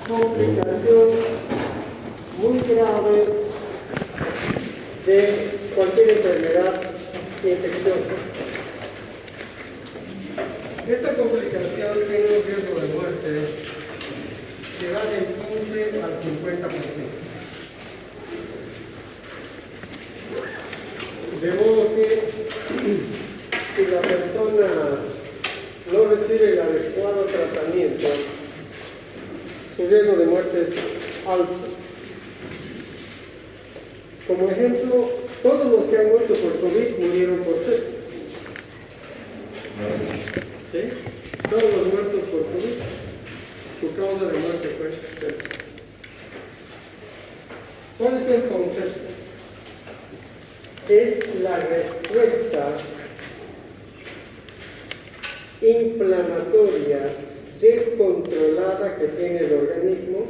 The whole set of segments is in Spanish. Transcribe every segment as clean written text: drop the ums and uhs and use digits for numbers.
complicación muy grave de cualquier enfermedad infecciosa. Esta complicación tiene un riesgo de muerte que va del 15 al 50%. De modo que si la persona no recibe el adecuado tratamiento, su riesgo de muerte es alto. Como ejemplo, todos los que han muerto por COVID murieron por sepsis. ¿Sí? Todos los muertos por COVID, su causa de muerte fue sepsis. ¿Cuál es el concepto? Es la respuesta inflamatoria descontrolada que tiene el organismo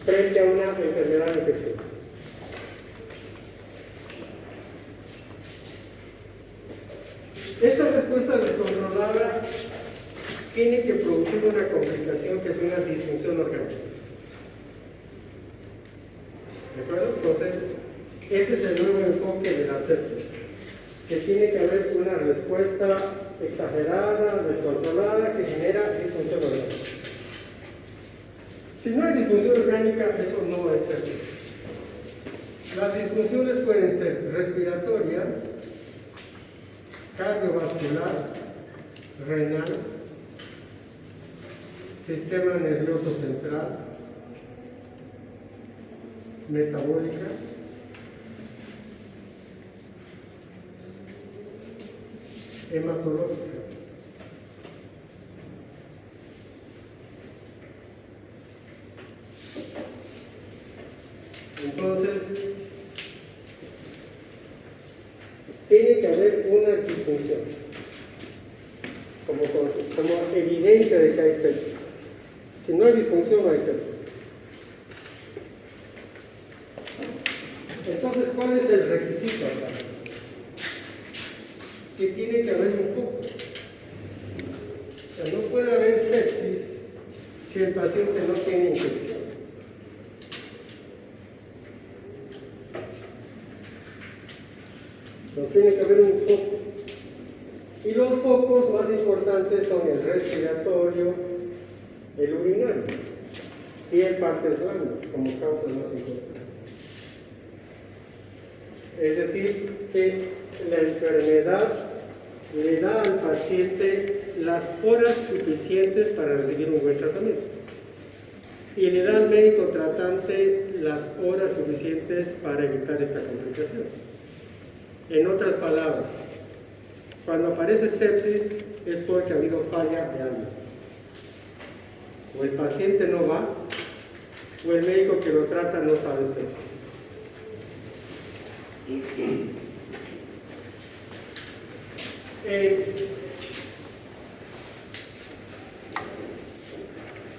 frente a una enfermedad infecciosa. Esta respuesta descontrolada tiene que producir una complicación que es una disfunción orgánica. ¿De acuerdo? Entonces, ese es el nuevo enfoque de la sepsis, que tiene que haber una respuesta exagerada, descontrolada, que genera disfunción orgánica. Si no hay disfunción orgánica, eso no es sepsis. Las disfunciones pueden ser respiratoria, cardiovascular, renal, sistema nervioso central, metabólica, hematológica. Entonces, tiene que haber una disfunción como evidencia de que hay sepsis. Si no hay disfunción, no hay sepsis. Entonces, ¿cuál es el requisito acá? Que tiene que haber un foco. O sea, no puede haber sepsis si el paciente no tiene infección. Entonces, tiene que haber un foco. Y los focos más importantes son el respiratorio, el urinario y el partes blandas como causas más importantes. Es decir, que la enfermedad le da al paciente las horas suficientes para recibir un buen tratamiento y le da al médico tratante las horas suficientes para evitar esta complicación. En otras palabras, cuando aparece sepsis es porque ha habido falla de algo. O el paciente no va, o el médico que lo trata no sabe sepsis.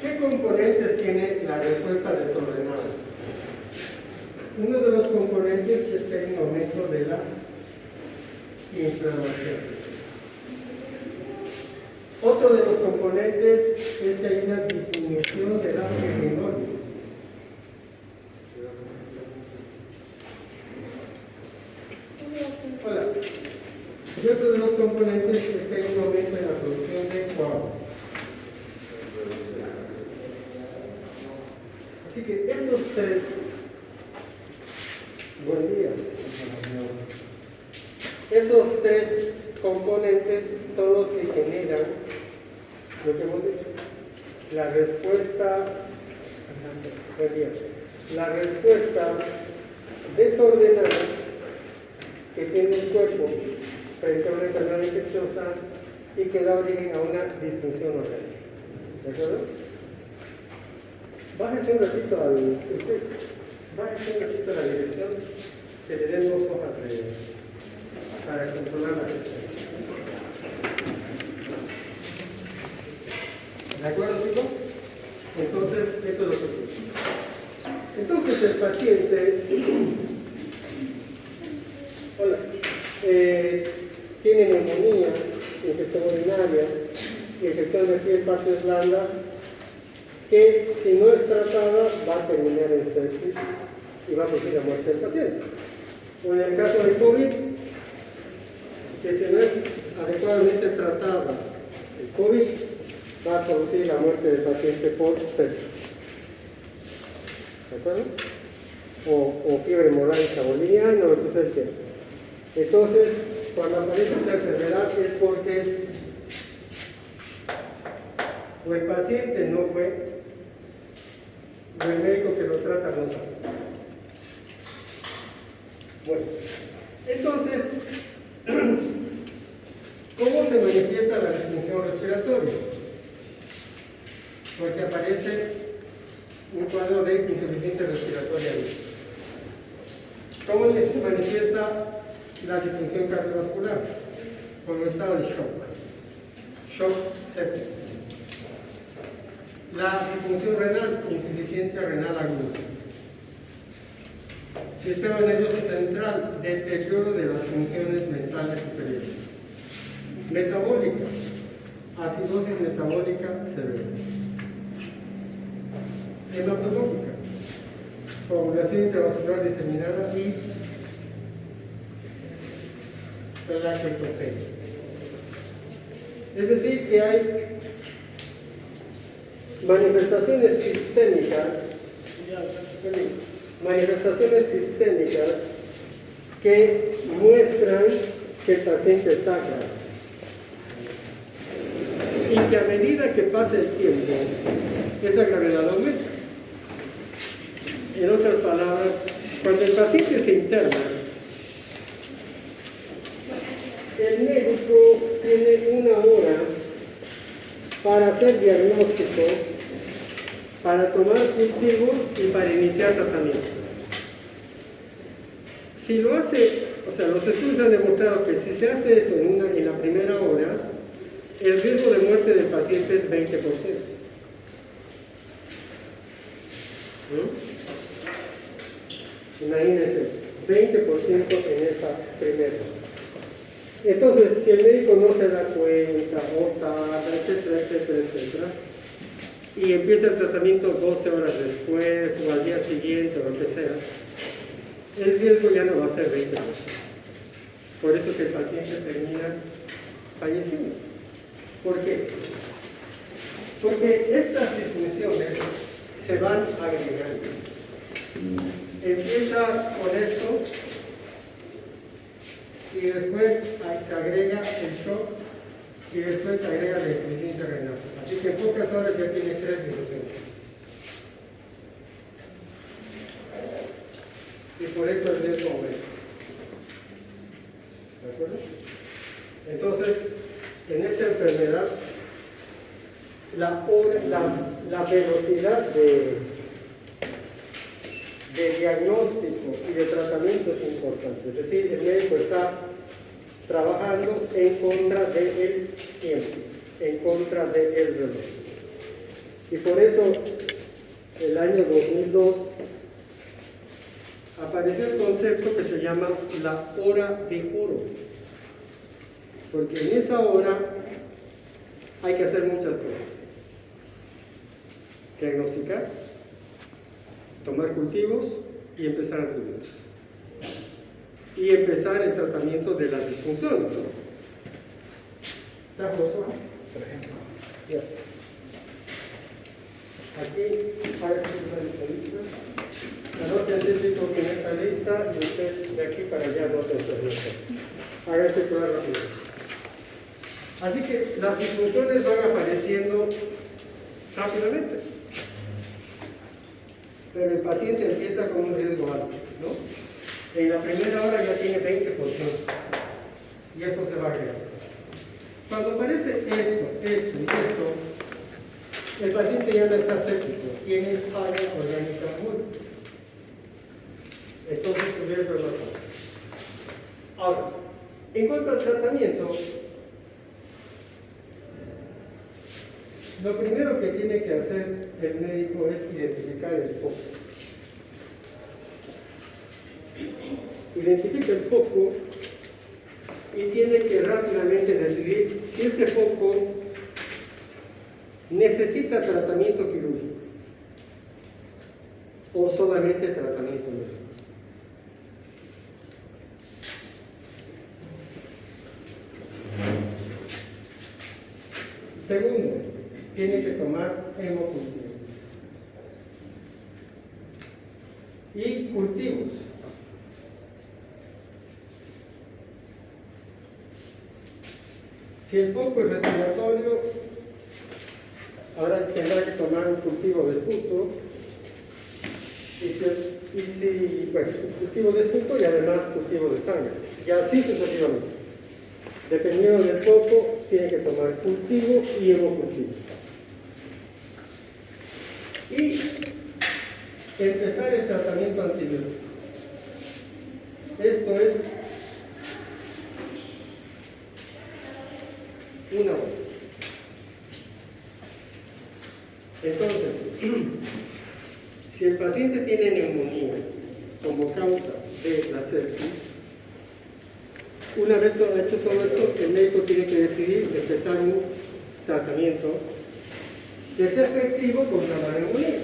¿Qué componentes tiene la respuesta desordenada? Uno de los componentes es que hay un aumento de la inflamación. Otro de los componentes es que hay una disminución de la fibrinosis. Hola. Y otro de los componentes es que hay un aumento en la producción de coágulos. Así que esos tres, buen día, esos tres componentes son los que generan lo que hemos dicho, la respuesta desordenada que tiene el cuerpo frente a una enfermedad infecciosa y que da origen a una disfunción orgánica. ¿De acuerdo? Bájense un ratito a la dirección, que le den 2 hojas para controlar la sección. ¿De acuerdo, chicos? Entonces, esto es lo que ocurre. Entonces, el paciente tiene neumonía, infección urinaria, infección de piel, partes blandas, que si no es tratada va a terminar en sepsis y va a producir la muerte del paciente. O en el caso del COVID, que si no es adecuadamente tratada el COVID, va a producir la muerte del paciente por sepsis. ¿De acuerdo? O fiebre hemorrágica boliviana, o entonces ¿qué? Entonces, cuando aparece esta enfermedad es porque o el paciente no fue, o el médico que lo trata no sabe. Bueno, entonces, ¿cómo se manifiesta la disfunción respiratoria? Porque aparece un cuadro de insuficiencia respiratoria. ¿Cómo se manifiesta la disfunción cardiovascular? Con un estado de shock séptico. La disfunción renal, insuficiencia renal aguda. Sistema nervioso central, deterioro de las funciones mentales superiores. Metabólica, acidosis metabólica severa. Hematológica, coagulación intravascular diseminada y plaquetopenia. Es decir, que hay manifestaciones sistémicas que muestran que el paciente está grave y que a medida que pasa el tiempo esa gravedad aumenta. En otras palabras, cuando el paciente se interna, el médico tiene una hora para hacer diagnóstico, para tomar cultivos y para iniciar tratamiento. Si lo hace, o sea, los estudios han demostrado que si se hace eso en la primera hora, el riesgo de muerte del paciente es 20%. Imagínense, 20% en esa primera hora. Entonces, si el médico no se da cuenta, o tarda, etcétera, y empieza el tratamiento 12 horas después, o al día siguiente, o lo que sea, el riesgo ya no va a ser 20%. Por eso que el paciente termina falleciendo. ¿Por qué? Porque estas disfunciones se van agregando. Empieza con esto, y después se agrega el shock, y después se agrega la insuficiencia renal. Así que en pocas horas ya tiene 3 disfunciones. Y por eso el riesgo aumenta. ¿De acuerdo? Entonces, en esta enfermedad, la velocidad de diagnóstico y de tratamiento es importante. Es decir, el médico está trabajando en contra del tiempo, en contra del reloj. Y por eso, el año 2002, apareció el concepto que se llama la hora de oro. Porque en esa hora hay que hacer muchas cosas. Diagnosticar, tomar cultivos y empezar a atender. Y empezar el tratamiento de las disfunciones. ¿Está Josué? Por ejemplo. Ya. Aquí aparece una lista. Anote antes porque en esta lista y usted de aquí para allá anote esta lista. Hágase toda rápido. Así que las disfunciones van apareciendo rápidamente. Pero el paciente empieza con un riesgo alto, ¿no? En la primera hora ya tiene 20%. Y eso se va a agregar. Cuando aparece esto y esto, el paciente ya no está séptico, tiene falla orgánica múltiple. Entonces su riesgo es más alto. Ahora, en cuanto al tratamiento, lo primero que tiene que hacer el médico es identificar el foco. Identifica el foco y tiene que rápidamente decidir si ese foco ¿necesita tratamiento quirúrgico o solamente tratamiento médico? Segundo, tiene que tomar hemocultivo. Y cultivos. Si el foco es respiratorio, ahora tendrá que tomar un cultivo de esputo. Bueno, cultivo de esputo y además cultivo de sangre. Y así sucesivamente. Dependiendo del foco, tiene que tomar cultivo y hemocultivo. Y empezar el tratamiento antibiótico. Esto es una hora. Entonces, si el paciente tiene neumonía como causa de la sepsis, una vez hecho todo esto, el médico tiene que decidir empezar un tratamiento que sea efectivo contra la neumonía.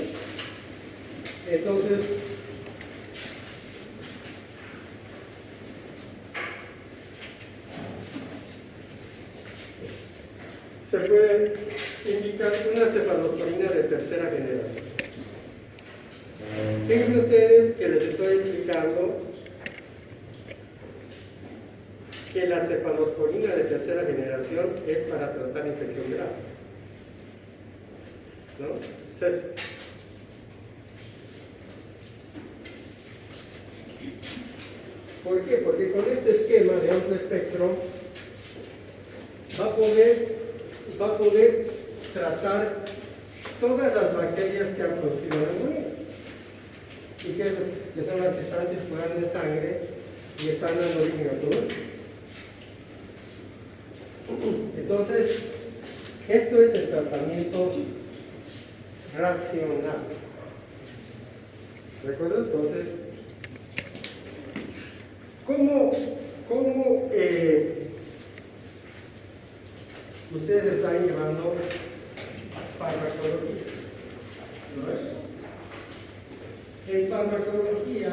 Entonces, se puede indicar una cefalosporina de tercera generación. Fíjense ustedes que les estoy explicando que la cefalosporina de tercera generación es para tratar infección grave, ¿no? Sepsis. ¿Por qué? Porque con este esquema de amplio espectro va a poder tratar todas las bacterias que han producido la neumonía y que son las que están circulando en sangre y están dando origen a todo esto. Entonces, esto es el tratamiento racional. ¿De acuerdo? Entonces, ¿cómo ustedes están llevando farmacología? ¿No es? En farmacología,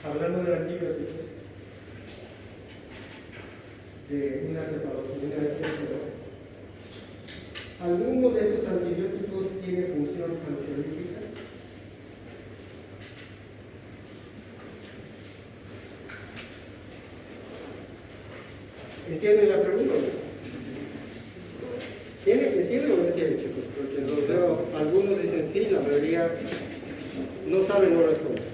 hablando de antibióticos, de una cefalosporina de tercera, ¿alguno de estos antibióticos tiene función ansiolítica? ¿Entienden la pregunta? ¿Entienden o no entienden, chicos? Porque los veo, algunos dicen sí, la mayoría no saben o no responden.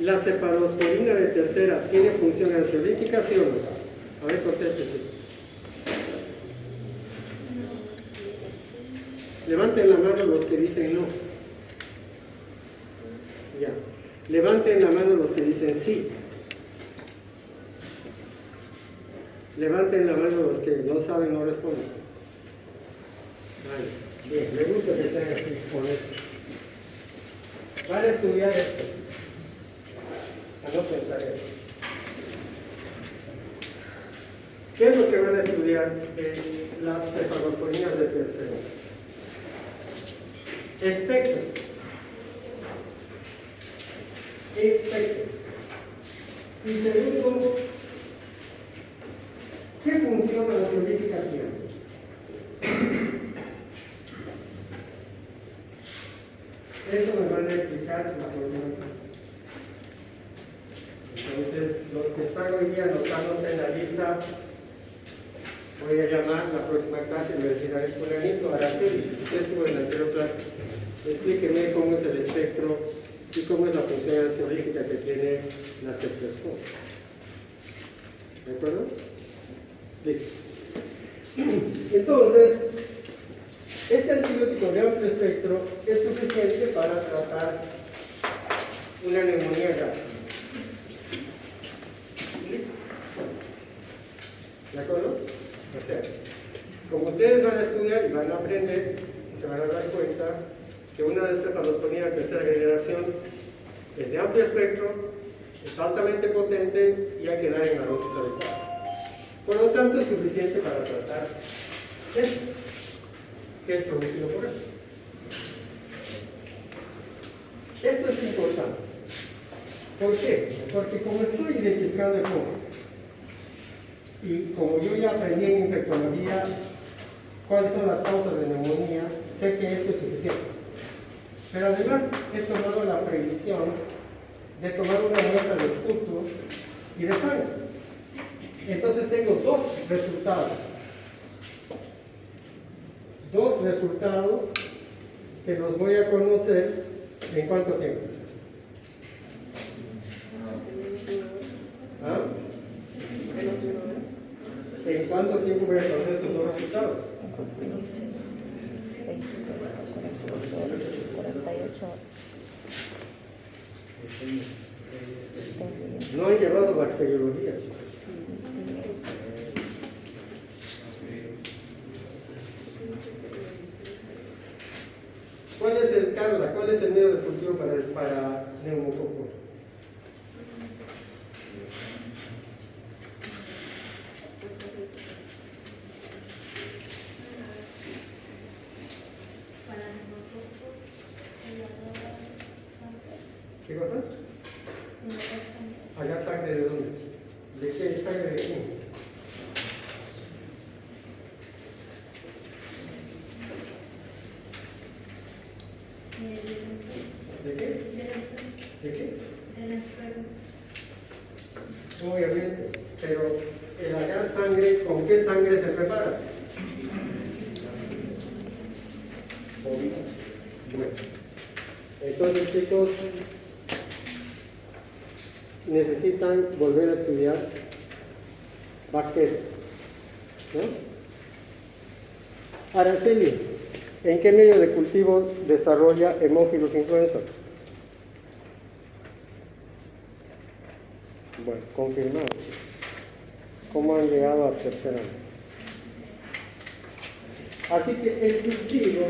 ¿La cefalosporina de tercera tiene función ansiolítica, sí o no? A ver, contéstese. Levanten la mano los que dicen no. Ya. Levanten la mano los que dicen sí. Levanten la mano los que no saben, no responden. Vale. Bien, me gusta que estén aquí con esto. Van a estudiar esto. A no pensar eso. ¿Qué es lo que van a estudiar en las cefalosporinas de tercero? Espectro. Y segundo, ¿qué función ansiolítica tiene? Eso me van a explicar la próxima clase. Entonces, los que están hoy día anotándose en la lista, voy a llamar la próxima clase y me decir, a ver, fulanito, Araceli, usted estuvo en la anterior clase, explíqueme cómo es el espectro y cómo es la función ansiolítica que tiene la ceftriaxona. ¿De acuerdo? Listo. Entonces, este antibiótico de amplio espectro es suficiente para tratar una neumonía grave. ¿Listo? ¿De acuerdo? O sea, como ustedes van a estudiar y van a aprender, se van a dar cuenta que una cefalosporina de tercera generación es de amplio espectro Es altamente potente y hay que dar en la dosis adecuada. Por lo tanto, es suficiente para tratar esto, que es producido por esto. Esto es importante. ¿Por qué? Porque como estoy identificando el foco, y como yo ya aprendí en infectología cuáles son las causas de neumonía, sé que esto es suficiente. Pero además he tomado la previsión de tomar una muestra de esputo y de sangre. Entonces tengo dos resultados. Dos resultados que los voy a conocer en cuánto tiempo. ¿Ah? ¿En cuánto tiempo voy a conocer estos dos resultados? 48. No he llevado bacteriología, chicos. ¿Cuál es el Carla? ¿Cuál es el medio de cultivo para neumococo? ¿Qué cosa? ¿Allá sangre de dónde? ¿De qué sangre de quién? ¿De qué? ¿De qué? Obviamente, pero el allá sangre, ¿con qué sangre se prepara? Bueno, entonces chicos, necesitan volver a estudiar bacterias, ¿no? Araceli, ¿en qué medio de cultivo desarrolla Haemophilus influenza? Bueno, confirmado. ¿Cómo han llegado a tercer año? Así que el cultivo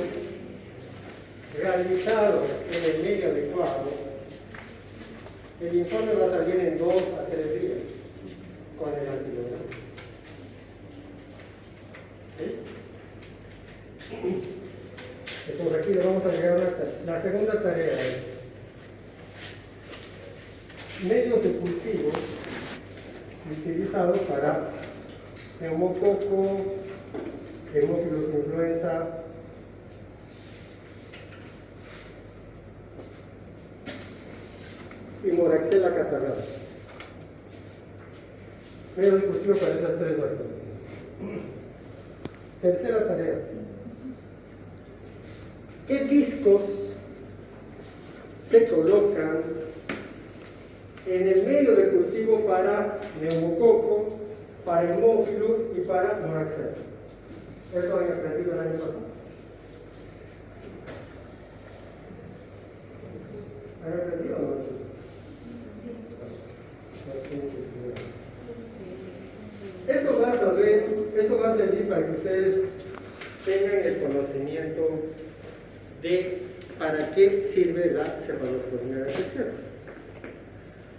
realizado en el medio adecuado, el informe va a salir en 2 a 3 días con el antibiótico. ¿Sí? Entonces aquí le vamos a llegar a una tarea. La segunda tarea es medios de cultivo utilizados para neumococo, Haemophilus influenza, y Moraxella catarrhal. Medios de cultivo para esas 3 bacterias. Tercera tarea. ¿Qué discos se colocan en el medio de cultivo para neumococo, para Haemophilus y para Moraxella? Eso han aprendido el año pasado. ¿Han aprendido o no? Eso va a servir para que ustedes tengan el conocimiento de para qué sirve la cefalotronina de infección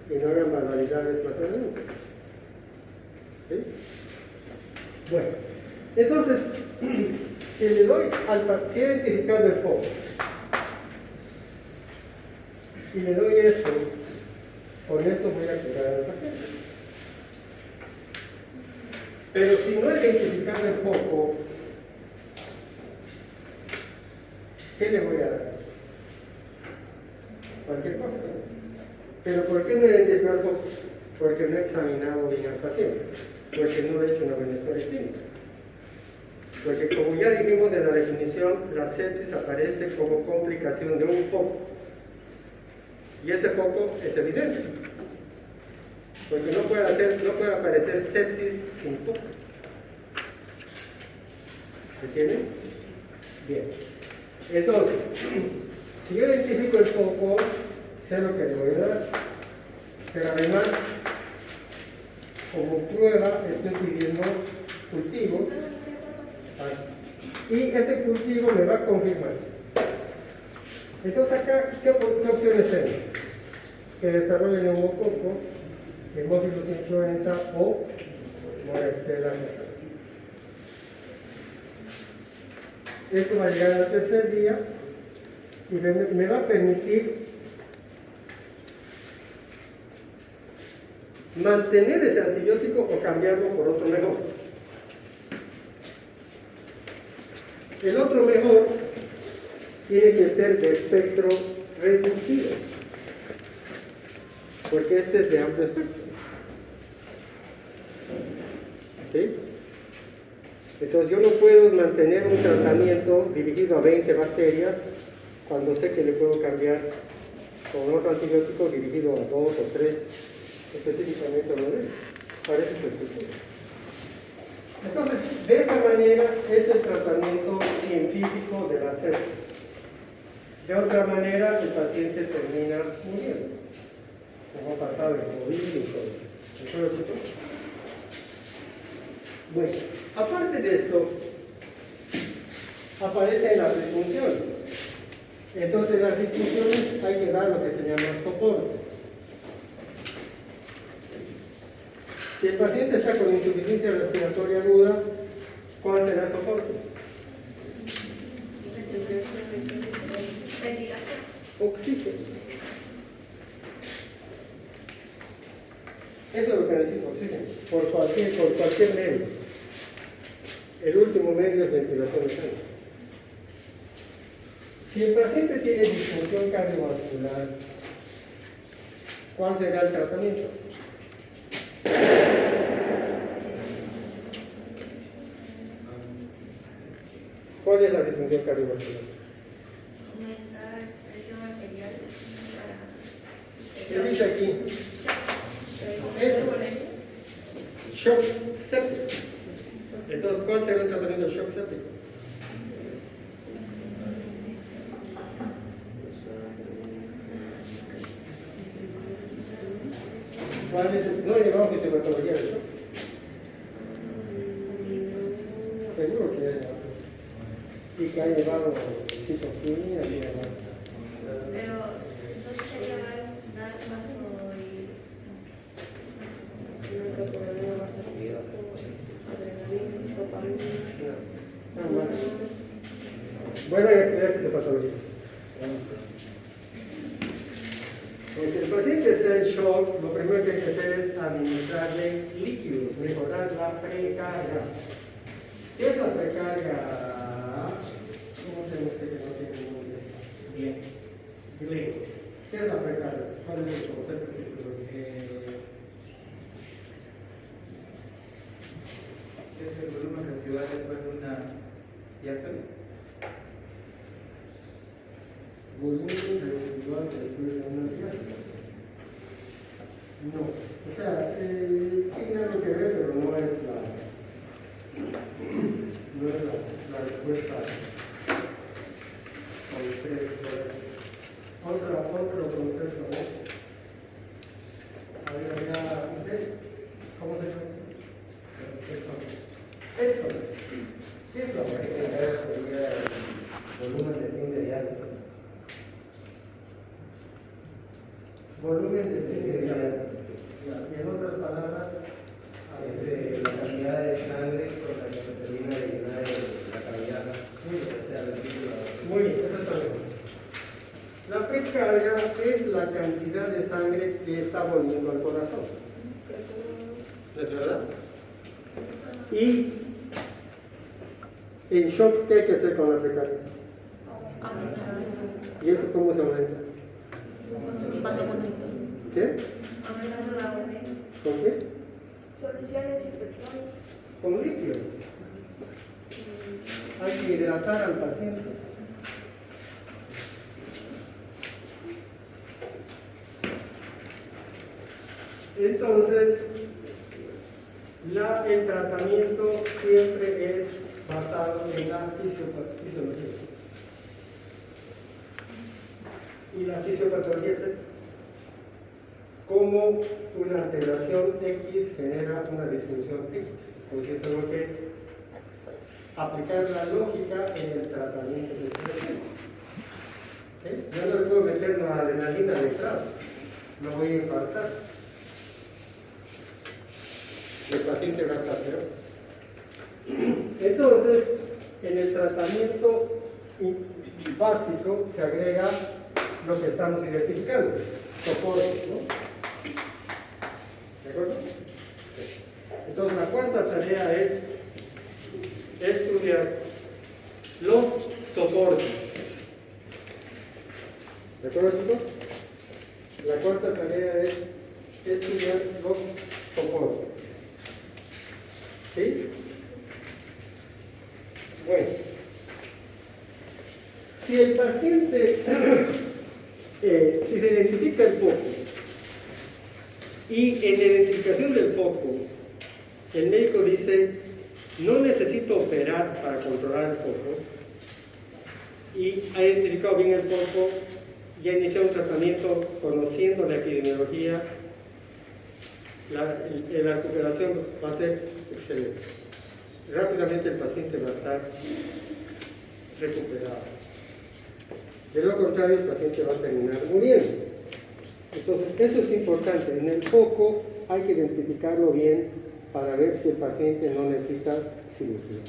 y no hagan barbaridades más adelante. ¿Sí? Bueno, entonces, si le doy al paciente identificado el foco y le doy esto, con esto voy a curar al paciente. Pero si no he identificado el foco, ¿qué le voy a dar? Cualquier cosa. ¿Pero por qué no he identificado el foco? Porque no he examinado bien al paciente, porque no he hecho una buena historia clínica. Porque como ya dijimos en la definición, la sepsis aparece como complicación de un foco. Y ese foco es evidente. Porque no puede aparecer sepsis sin foco. ¿Se entiende? Bien. Entonces, si yo identifico el foco, sé lo que le voy a dar. Pero además, como prueba, estoy pidiendo cultivos. Y ese cultivo me va a confirmar. Entonces acá, ¿qué opciones tengo? que desarrolla neumococo, hemófilos influenza o Moraxella catarrhae. Esto va a llegar al tercer día y me va a permitir mantener ese antibiótico o cambiarlo por otro mejor. El otro mejor tiene que ser de espectro reducido, porque este es de amplio espectro. ¿Sí? Entonces yo no puedo mantener un tratamiento dirigido a 20 bacterias cuando sé que le puedo cambiar con otro antibiótico dirigido a 2 o 3 específicamente a 9. Parece que entonces, de esa manera es el tratamiento científico de la sepsis. De otra manera, el paciente termina muriendo, como ha pasado en COVID y todo. Bueno, aparte de esto, aparecen las disfunciones. Entonces, en las disfunciones hay que dar lo que se llama soporte. Si el paciente está con insuficiencia respiratoria aguda, ¿cuál será el soporte? Oxígeno. Eso es lo que necesita oxígeno, por cualquier medio. El último medio es ventilación mecánica. Si el paciente tiene disfunción cardiovascular, ¿cuál será el tratamiento? ¿Cuál es la disfunción cardiovascular? Aumentar presión arterial para... ¿Qué dice aquí? Es shock séptico. Entonces, ¿cuál será el tratamiento del shock séptico? ¿Cuál es? No llevamos fisiopatología del shock. Seguro que ya llevado. Y que ha llevado citoquina, Pero entonces sería dar paso y... Bueno, hay que estudiar fisiopatología. Si el paciente está en shock, lo primero que hay que hacer es administrarle líquidos, mejorar la precarga. ¿Qué es la precarga? ¿Cómo se dice que no tiene nombre? Bien. ¿Qué es la precarga? ¿Cuál es el concepto? Es el volumen residual después de una diástole. Volumen residual después de una diástole. No. O sea, tiene algo que ver, pero no es la respuesta concreta. Otro concepto, ¿no? ¿Cómo se llama? Eso. ¿Qué es lo que volumen de fin de diástole? Volumen de fin de diástole. Y en otras palabras, Es la cantidad de sangre con la que se termina de llenar la cavidad. muy bien, eso está bien. La precarga es la cantidad de sangre que está volviendo al corazón. ¿Es verdad? Y en shock, ¿qué hay que hacer con la precarga? ¿Y eso cómo se aumenta? ¿Qué? Aumentando la OG. ¿Con qué? Soluciones hipertónicas. Con líquido. Hay que hidratar al paciente. Entonces, el tratamiento siempre es basado en la fisiología. Y la fisiopatología es esta. Cómo una alteración X genera una disfunción X. Entonces yo tengo que aplicar la lógica en el tratamiento del paciente. Yo no le puedo meter la adrenalina de entrada. no voy a infartar. El paciente va a estar peor. Entonces, en el tratamiento básico se agrega lo que estamos identificando, soporte, ¿no? ¿De acuerdo? Entonces, la cuarta tarea es estudiar los soportes. ¿De acuerdo, chicos? La cuarta tarea es estudiar los soportes. ¿Sí? Bueno, si el paciente, si se identifica el foco y en la identificación del foco, el médico dice, no necesito operar para controlar el foco, y ha identificado bien el foco, y ha iniciado un tratamiento conociendo la epidemiología, la recuperación va a ser excelente. Rápidamente el paciente va a estar recuperado. De lo contrario, el paciente va a terminar muriendo. Entonces, eso es importante. En el foco hay que identificarlo bien para ver si el paciente no necesita cirugía.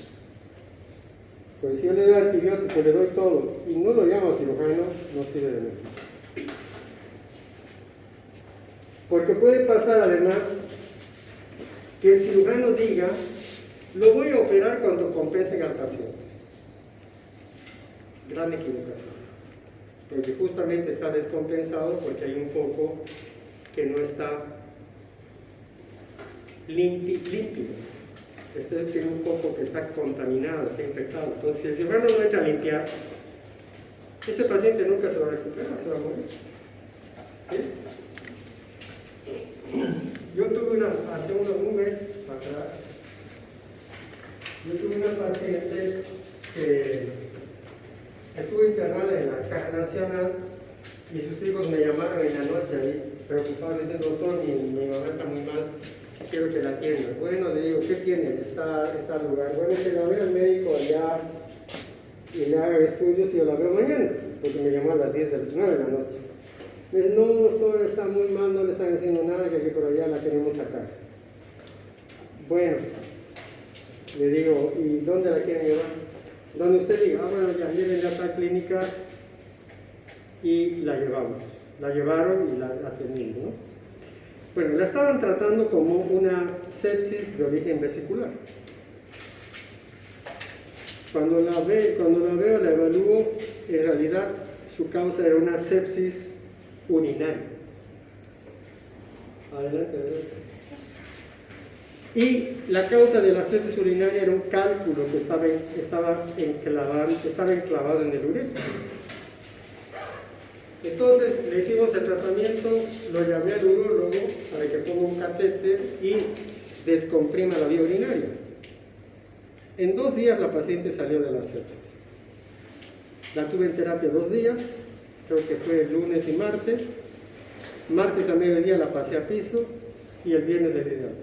Pues si yo le doy antibiótico, le doy todo y no lo llamo cirujano, no sirve de nada. Porque puede pasar además que el cirujano diga, lo voy a operar cuando compensen al paciente. Gran equivocación. Porque justamente está descompensado porque hay un foco que no está límpido. Este es decir, un foco que está contaminado, está infectado. Entonces, si el cirujano no entra a limpiar, ese paciente nunca se va a recuperar, se va a morir. ¿Sí? Yo tuve hace un mes atrás, yo tuve una paciente que estuvo internada en la Caja Nacional y sus hijos me llamaron en la noche ahí, preocupados, dicen, doctor, mi mamá está muy mal, quiero que la atienda. Bueno, le digo, ¿qué tiene? Está al lugar. Bueno, que la vea al médico allá y le haga estudios y yo la veo mañana, porque me llamó a las 9 de la noche. Me dice, no, doctor, está muy mal, no le están haciendo nada, que por allá la tenemos acá. Bueno, le digo, ¿y dónde la quieren llevar? Donde usted diga, bueno, ya llévenla a esta clínica y la llevamos. La llevaron y la atendimos, ¿no? Bueno, la estaban tratando como una sepsis de origen vesicular. Cuando la veo, la evalúo, en realidad su causa era una sepsis urinaria. Adelante, adelante. Y la causa de la sepsis urinaria era un cálculo que estaba enclavado en el uréter. Entonces le hicimos el tratamiento, lo llamé al urólogo para que ponga un catéter y descomprima la vía urinaria. En 2 días la paciente salió de la sepsis. La tuve en terapia 2 días, creo que fue el lunes y martes. Martes a mediodía la pasé a piso y el viernes le di de alta.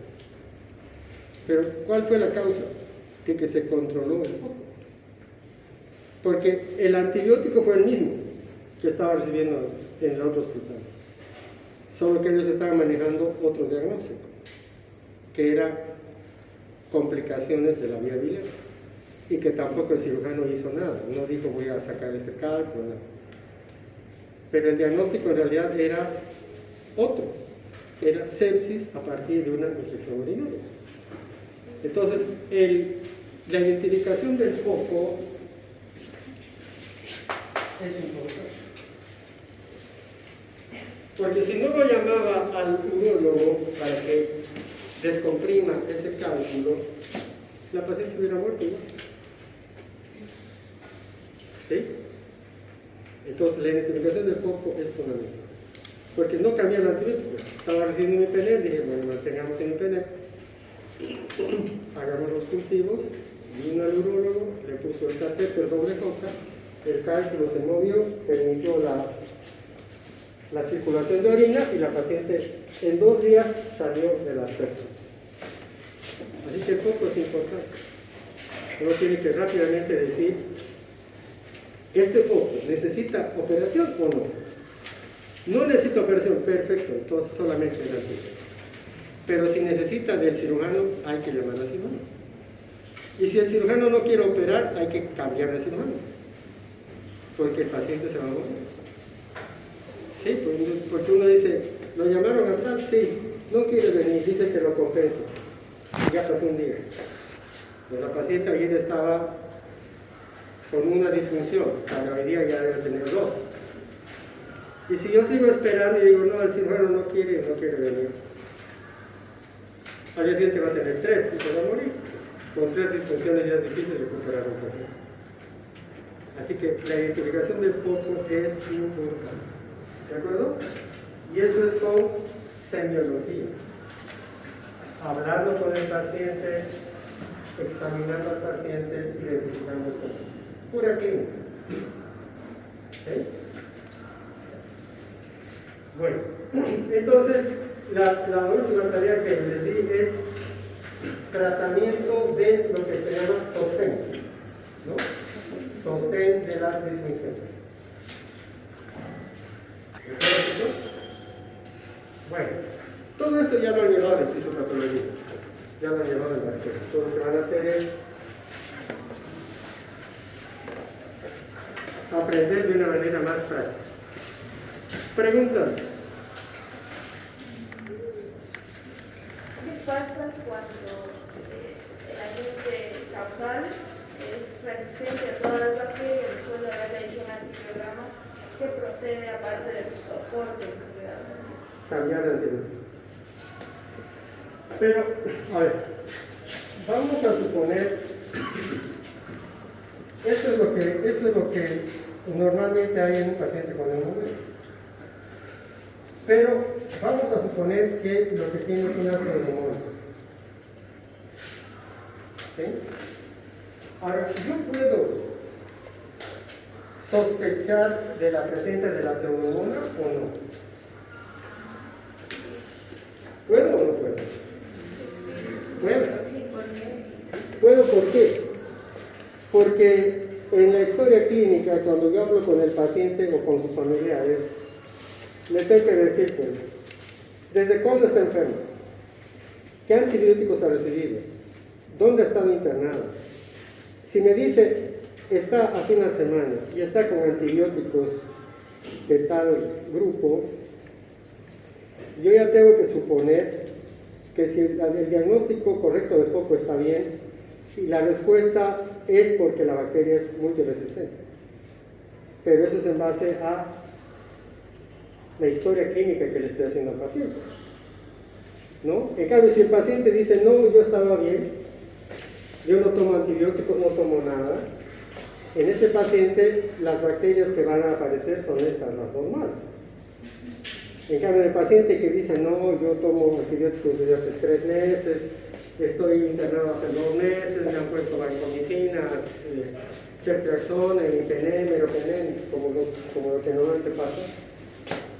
Pero ¿cuál fue la causa? Que se controló el foco. Porque el antibiótico fue el mismo que estaba recibiendo en el otro hospital. Solo que ellos estaban manejando otro diagnóstico, que era complicaciones de la vía biliar. Y que tampoco el cirujano hizo nada. No dijo voy a sacar este cálculo, nada. Pero el diagnóstico en realidad era otro. Era sepsis a partir de una infección urinaria. Entonces, la identificación del foco es importante. Porque si no lo llamaba al urólogo para que descomprima ese cálculo, la paciente hubiera muerto, ¿no? ¿Sí? Entonces, la identificación del foco es fundamental. Porque no cambia el antibiótico. Estaba recibiendo un IPNER, dije, bueno, mantengamos el IPNER. Hagamos los cultivos, vino al urólogo, le puso el catéter doble coca, el cálculo se movió, permitió la circulación de orina y la paciente en 2 días salió de la sepsis. Así que el foco es importante. Uno tiene que rápidamente decir, ¿este foco necesita operación o no? No necesita operación, perfecto, entonces solamente el antígeno. Pero si necesita del cirujano, hay que llamar al cirujano. Y si el cirujano no quiere operar, hay que cambiar de cirujano, porque el paciente se va a morir. Sí, porque uno dice, ¿lo llamaron a tal? Sí, no quiere venir, dice que lo compensa. Ya pasó un día. Pues la paciente ayer estaba con una disfunción, para hoy día ya debe tener 2. Y si yo sigo esperando y digo, no, el cirujano no quiere venir, al día siguiente va a tener 3 y se va a morir. Con 3 disfunciones ya es difícil recuperar un paciente. Así que la identificación del foco es importante. ¿De acuerdo? Y eso es con semiología. Hablando con el paciente, examinando al paciente, identificando el foco. Pura clínica. ¿Sí? Bueno, entonces la última tarea que les di es tratamiento de lo que se llama sostén, ¿no? Sostén de las disfunciones. ¿De acuerdo? Bueno, todo esto ya lo han llevado en fisiopatología, ya lo han llevado en la escuela. Todo lo que van a hacer es aprender de una manera más práctica. Preguntas. ¿Qué pasa cuando el agente causal es resistente a todas las bacterias, después de haber hecho un antibiograma que procede aparte del soporte que se le da? Cambiar de antibiótico. Pero, a ver, vamos a suponer, esto es lo que normalmente hay en un paciente con neumonía. Pero vamos a suponer que lo que tiene es una pneumonía. ¿Sí? Ahora, yo puedo sospechar de la presencia de la pneumonía o no. ¿Puedo o no puedo? Bueno, puedo, ¿por qué? Porque en la historia clínica, cuando yo hablo con el paciente o con sus familiares, les tengo que decir, pues, ¿desde cuándo está enfermo? ¿Qué antibióticos ha recibido? ¿Dónde ha estado internado? Si me dice, está hace una semana y está con antibióticos de tal grupo, yo ya tengo que suponer que si el diagnóstico correcto del foco está bien, y la respuesta es porque la bacteria es multiresistente. Pero eso es en base a la historia clínica que le estoy haciendo al paciente, ¿no? En cambio, si el paciente dice, no, yo estaba bien, yo no tomo antibióticos, no tomo nada, en ese paciente las bacterias que van a aparecer son estas, las normales. En cambio, el paciente que dice, no, yo tomo antibióticos desde hace 3 meses, estoy internado hace 2 meses, me han puesto vancomicinas, ceftriaxona, imipenem, meropenem, como lo que normalmente pasa.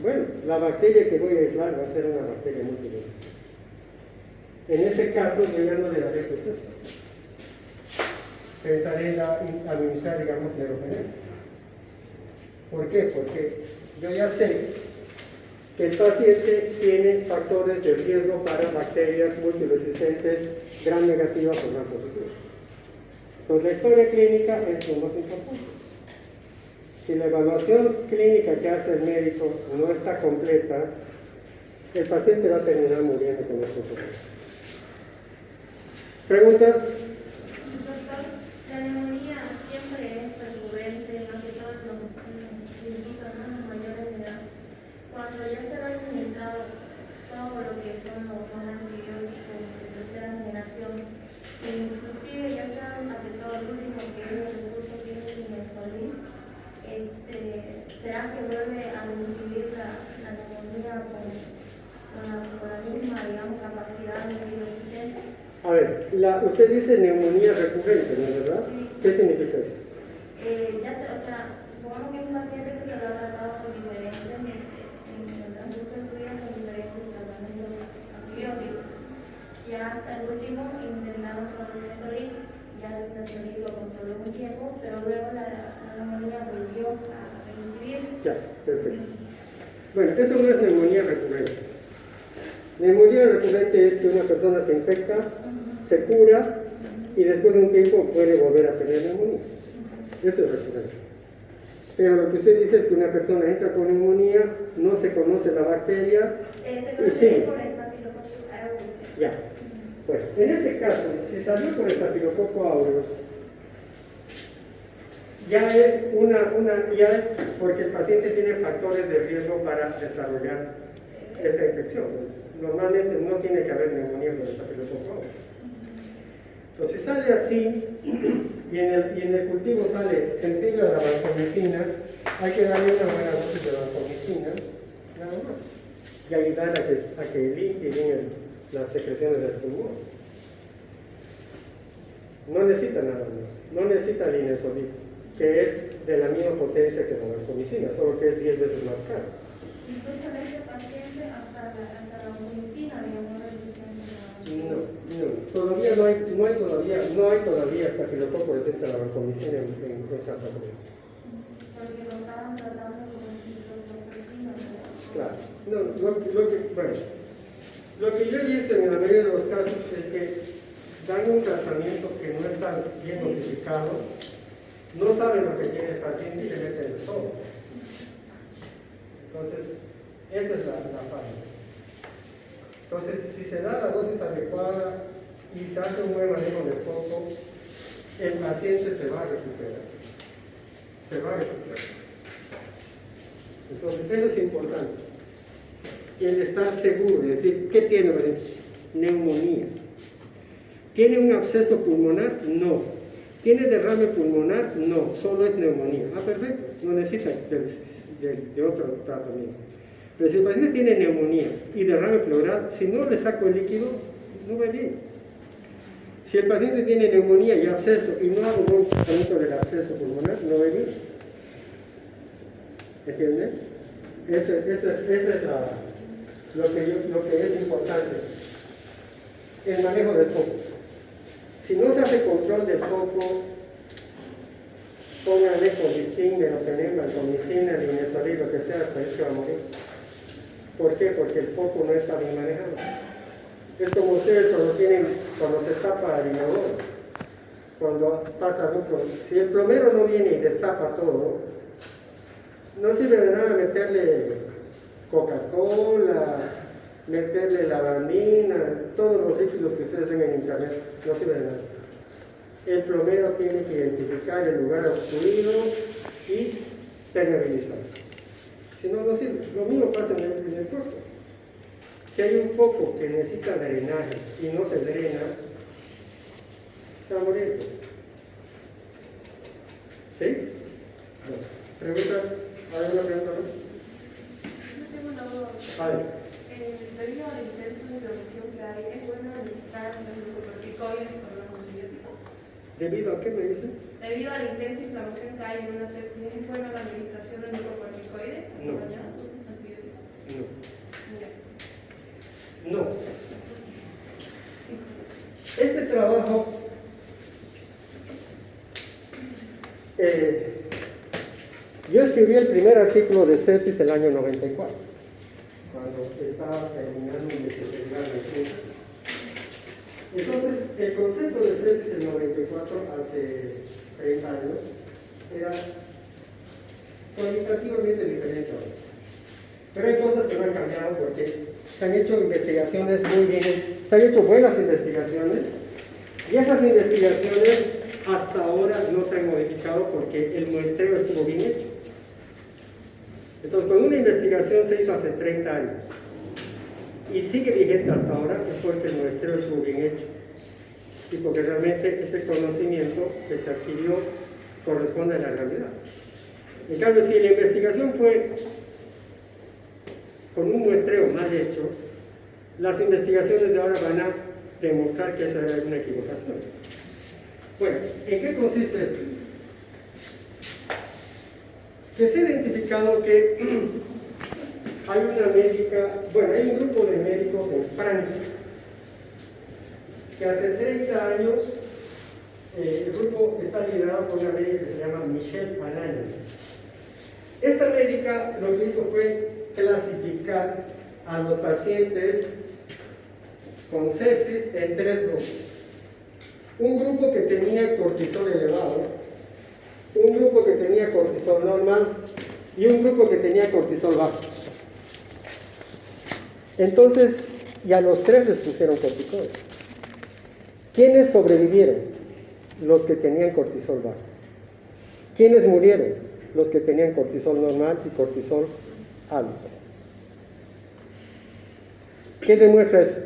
Bueno, la bacteria que voy a aislar va a ser una bacteria multiresistente. En ese caso, yo ya no le daré proceso. Pensaré en administrar, digamos, meropenem. ¿Por qué? Porque yo ya sé que el paciente tiene factores de riesgo para bacterias multiresistentes gram negativas o gram positivas. Entonces, la historia clínica es lo más importante. Si la evaluación clínica que hace el médico no está completa, el paciente va a terminar muriendo con estos problemas. ¿Preguntas? Doctor, la neumonía siempre es recurrente, más que todo en los viejitos, ¿no? Los mayores de edad. Cuando ya se va administrado todo lo que son los antibióticos de tercera generación, inclusive ya se han aplicado el último que es el recurso que es el Inexolin, ¿será que vuelve a incidir la neumonía con la misma, digamos, capacidad antibiótica? A ver, usted dice neumonía recurrente, ¿no es verdad? Sí. ¿Qué significa eso? Supongamos que es un paciente que se lo ha tratado con diferentes, en el transcurso de su vida, con diferentes tratamientos antibióticos. Ya hasta el último intentamos con el Inexolin, ya el Inexolin lo controló un tiempo, pero luego la neumonía volvió a reincidir. Ya, perfecto. Bueno, eso no es neumonía recurrente. Neumonía recurrente es que una persona se infecta, se cura y después de un tiempo puede volver a tener neumonía. Eso es recurrente. Pero lo que usted dice es que una persona entra con neumonía, no se conoce la bacteria Se y conoce sigue. por el Staphylococcus aureus. Ya. Pues, en ese caso, si salió por el Staphylococcus aureus, ya es porque el paciente tiene factores de riesgo para desarrollar esa infección. Normalmente no tiene que haber neumonía por el Staphylococcus aureus. Entonces, si sale así y en el cultivo sale sensible a la vancomicina, hay que darle una buena dosis de vancomicina, nada más, y ayudar a que limpie bien las secreciones del pulmón. No necesita nada más, no necesita linezolid, que es de la misma potencia que la vancomicina, solo que es 10 veces más caro. Incluso en este paciente hasta la vancomicina, digamos, Todavía no hay todavía hasta que lo presenta la vancomicina en Santa Cruz. porque lo estaban tratando como ciprofloxacina, ¿verdad? Claro. Lo que yo he visto en la mayoría de los casos es que dan un tratamiento que no está bien dosificado, no saben lo que tiene el paciente y le meten todo. Entonces, esa es la falla. Entonces, si se da la dosis adecuada y se hace un buen manejo del foco, el paciente se va a recuperar. Se va a recuperar. Entonces, eso es importante. Y el estar seguro, es decir, ¿qué tiene el paciente? Neumonía. ¿Tiene un absceso pulmonar? No. ¿Tiene derrame pulmonar? No, solo es neumonía. Ah, perfecto, no necesita de otro tratamiento. Pero si el paciente tiene neumonía y derrame pleural, si no le saco el líquido, no va bien. Si el paciente tiene neumonía y absceso y no hago buen tratamiento del absceso pulmonar, no va bien. ¿Entienden? Esa es lo que es importante. El manejo del foco. Si no se hace control del foco, pónganle colistin, meropenem, vancomicina, linezolid, lo que sea, hasta que va a morir. ¿Por qué? Porque el foco no está bien manejado. Es como ustedes cuando se tapa el inodoro, cuando pasa mucho. Si el plomero no viene y destapa todo, no sirve de nada meterle Coca-Cola, meterle lavandina, todos los líquidos que ustedes ven en internet, no sirve de nada. El plomero tiene que identificar el lugar obstruido y permeabilizar. Si no, no sirve. Lo mismo pasa en el cuerpo. Si hay un foco que necesita drenaje y no se drena, está muriendo. ¿Sí? Bueno, ¿preguntas? ¿Hay alguna pregunta más? Yo tengo una duda. Vale. Debido a la intensa inflamación que hay, ¿es bueno administrar los glucocorticoides con los antibióticos? ¿Debido a qué me dicen? Debido a la intensa inflamación que hay en una sepsis, ¿es buena la administración de glucocorticoides No. acompañados con antibióticos? No. Ya. No. Este trabajo yo escribí el primer artículo de sepsis el año 94, cuando estaba terminando mi especialidad en medicina. Entonces, el concepto de sepsis en 94, hace 30 años, era cualitativamente diferente ahora. Pero hay cosas que no han cambiado porque se han hecho investigaciones muy bien, se han hecho buenas investigaciones, y esas investigaciones hasta ahora no se han modificado porque el muestreo estuvo bien hecho. Entonces, cuando una investigación se hizo hace 30 años y sigue vigente hasta ahora, es porque el muestreo estuvo bien hecho y porque realmente ese conocimiento que se adquirió corresponde a la realidad. En cambio, si la investigación fue con un muestreo mal hecho, las investigaciones de ahora van a demostrar que esa era una equivocación. Bueno, ¿en qué consiste esto? Que se ha identificado que hay una médica, bueno, hay un grupo de médicos en Francia que hace 30 años el grupo está liderado por una médica que se llama Michelle Palaña. Esta médica lo que hizo fue clasificar a los pacientes con sepsis en tres grupos. Un grupo que tenía cortisol elevado, un grupo que tenía cortisol normal y un grupo que tenía cortisol bajo. Entonces, y a los tres les pusieron corticoides. ¿Quiénes sobrevivieron? Los que tenían cortisol bajo. ¿Quiénes murieron? Los que tenían cortisol normal y cortisol alto. ¿Qué demuestra eso?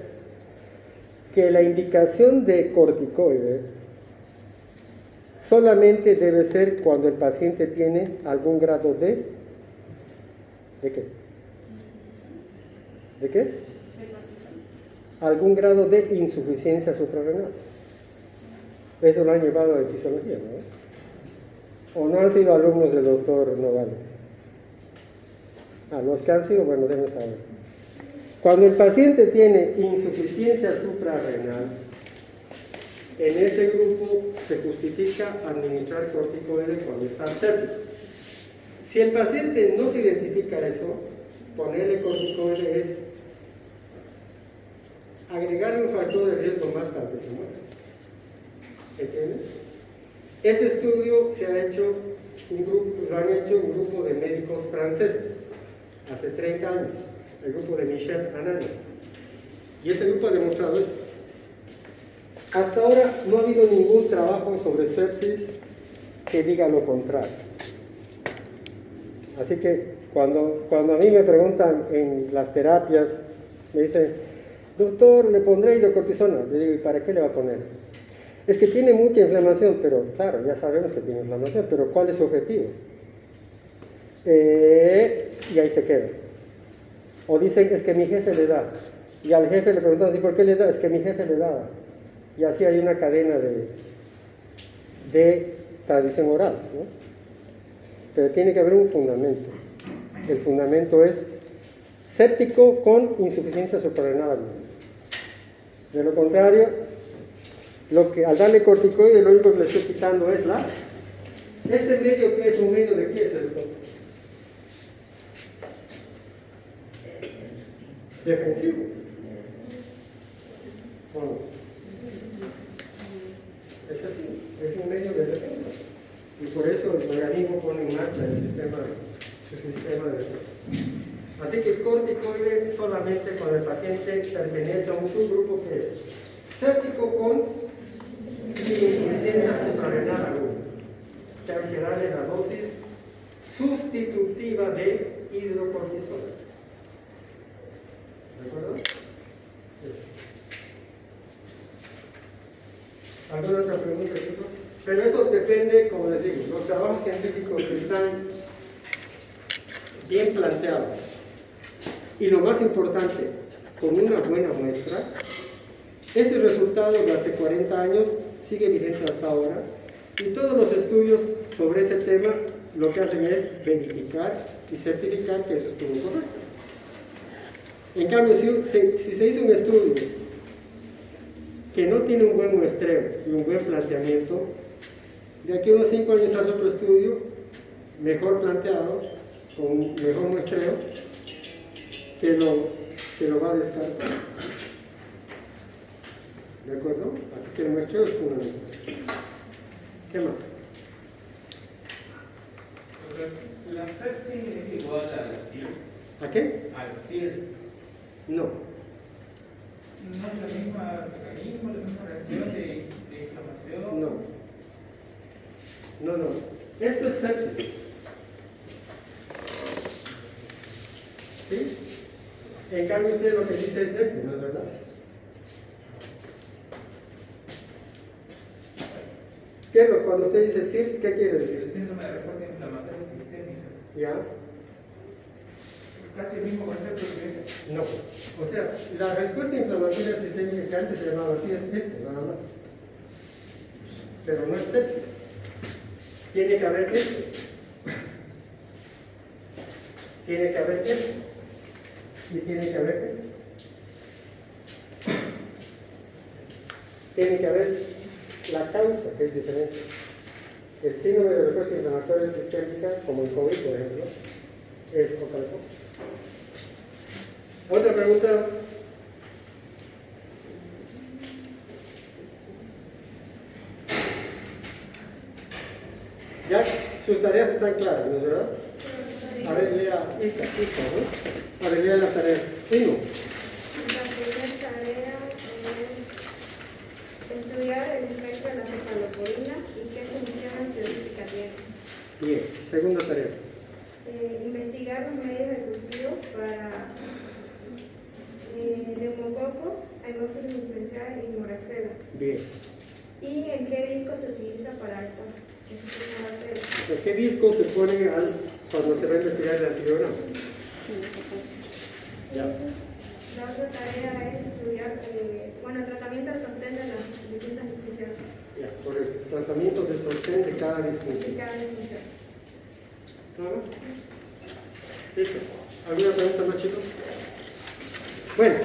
Que la indicación de corticoide solamente debe ser cuando el paciente tiene algún grado ¿de qué? ¿De qué? Algún grado de insuficiencia suprarrenal. Eso lo han llevado a fisiología, ¿no? ¿O no han sido alumnos del doctor Novales? Los que han sido, bueno, deben saber. Cuando el paciente tiene insuficiencia suprarrenal, en ese grupo se justifica administrar corticoides cuando está séptico. Si el paciente no se identifica eso, ponerle corticoide es agregarle un factor de riesgo más para que se muera. ¿Entiendes? Ese estudio se ha hecho lo han hecho un grupo de médicos franceses hace 30 años, el grupo de Michel Anani. Y ese grupo ha demostrado eso. Hasta ahora no ha habido ningún trabajo sobre sepsis que diga lo contrario. Así que cuando a mí me preguntan en las terapias, me dicen, doctor, ¿le pondré hidrocortisona? Le digo, ¿y para qué le va a poner? Es que tiene mucha inflamación, pero claro, ya sabemos que tiene inflamación, pero ¿cuál es su objetivo? Y ahí se queda. O dicen, es que mi jefe le da. Y al jefe le preguntan, ¿y por qué le da? Es que mi jefe le daba. Y así hay una cadena de tradición oral, ¿no? Pero tiene que haber un fundamento. El fundamento es séptico con insuficiencia suprarrenal. De lo contrario, al darle corticoide, lo único que le estoy quitando es ¿este medio que es un medio de qué es esto? Defensivo. Bueno, es así, es un medio de defensa. Y por eso el organismo pone en marcha su sistema de defensa. Así que el corticoide solamente cuando el paciente pertenece a un subgrupo que es séptico con insuficiencia suprarrenal aguda. Que hay que darle la dosis sustitutiva de hidrocortisona. ¿De acuerdo? Eso. ¿Alguna otra pregunta, chicos? Pero eso depende, como les digo, los trabajos científicos están bien planteados. Y lo más importante, con una buena muestra, ese resultado de hace 40 años sigue vigente hasta ahora, y todos los estudios sobre ese tema lo que hacen es verificar y certificar que eso estuvo correcto. En cambio, si se hizo un estudio que no tiene un buen muestreo y un buen planteamiento, de aquí a unos 5 años hace otro estudio mejor planteado, con mejor muestreo, que lo va a descartar. ¿De acuerdo? Así que el muestreo es fundamental. ¿Qué más? ¿La sepsis es igual al SIRS? ¿A qué? Al SIRS. No. ¿No es el mismo mecanismo, la misma reacción de inflamación? No. Esto es sepsis. ¿Sí? En cambio, usted lo que dice es ¿no es verdad? Cuando usted dice SIRS, ¿qué quiere decir? El síndrome de respuesta inflamatoria sistémica. ¿Ya? Casi el mismo concepto que ese. No. O sea, la respuesta inflamatoria sistémica que antes se llamaba así es nada más. Pero no es sepsis. Tiene que haber esto. Tiene que haber esto. Y tiene que haber esto. Tiene que haber la causa, que es diferente. El síndrome de respuesta inflamatoria sistémica, como el COVID, por ejemplo, es otra cosa. ¿Otra pregunta? Ya, sus tareas están claras, ¿no es verdad? A ver, lea esta, ¿no? A ver, lea las tareas. 1. La primera tarea es estudiar el efecto de la cefalosporina y qué funciones científicas tiene. Bien. Segunda tarea. Investigar un medio de cultivo para neumococo, Haemophilus influenzae y moraxella. Bien. ¿Y en qué disco se utiliza para esto? ¿Qué disco se pone cuando se va a investigar el antibiograma? Ya. La otra tarea es estudiar, el tratamiento de sostén de las distintas disfunciones. Ya, por el tratamiento de sostén de cada disfunción. De cada disfunción. ¿Claro? ¿Listo? ¿Alguna pregunta más, chicos? Bueno,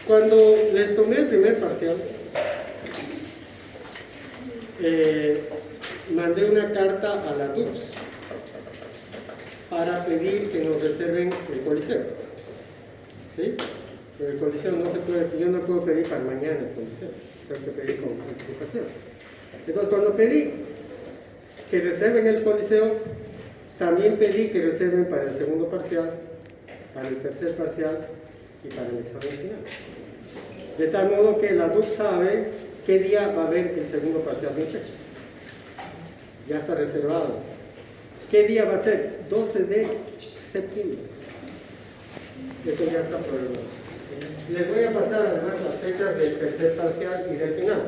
cuando les tomé el primer parcial, mandé una carta a la DUCS para pedir que nos reserven el coliseo. ¿Sí? Pero el coliseo no se puede, yo no puedo pedir para mañana el coliseo, tengo que pedir con anticipación. Entonces, cuando pedí que reserven el coliseo, también pedí que reserven para el segundo parcial, para el tercer parcial y para el examen final. De tal modo que la DUC sabe qué día va a haber el segundo parcial de fecha. Ya está reservado. ¿Qué día va a ser? 12 de septiembre. Eso ya está programado. Les voy a pasar además las fechas del tercer parcial y del final,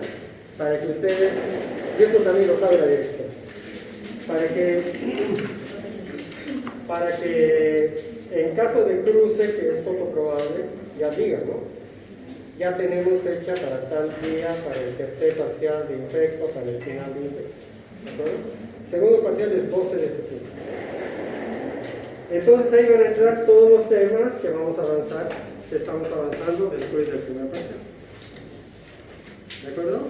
para que ustedes, y eso también lo sabe la dirección, para que en caso de cruce, que es poco probable, ya digan, ¿no? Ya tenemos fecha para tal día, para el tercer parcial de infecto, para el final de infecto. ¿De acuerdo? Segundo parcial es 12 de septiembre. Entonces ahí van a entrar todos los temas que vamos a avanzar, que estamos avanzando después del primer parcial. ¿De acuerdo?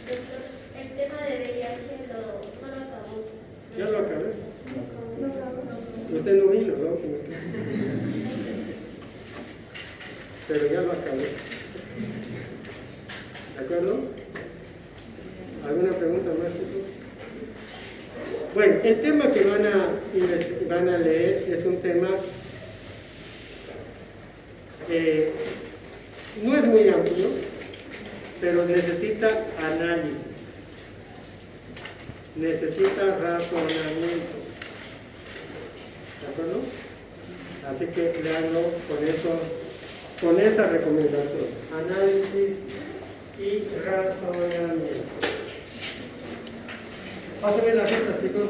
Doctor, el tema de VIH no lo acabó. Ya lo acabé. No lo acabó. Usted no vino, ¿no? Pero ya lo acabé. ¿De acuerdo? ¿Alguna pregunta más, chicos? Bueno, el tema que van a leer es un tema no es muy amplio, pero necesita análisis, necesita razonamiento. ¿De acuerdo? Así que leanlo con esa recomendación: análisis y razonamiento. Pásenme las letras, chicos.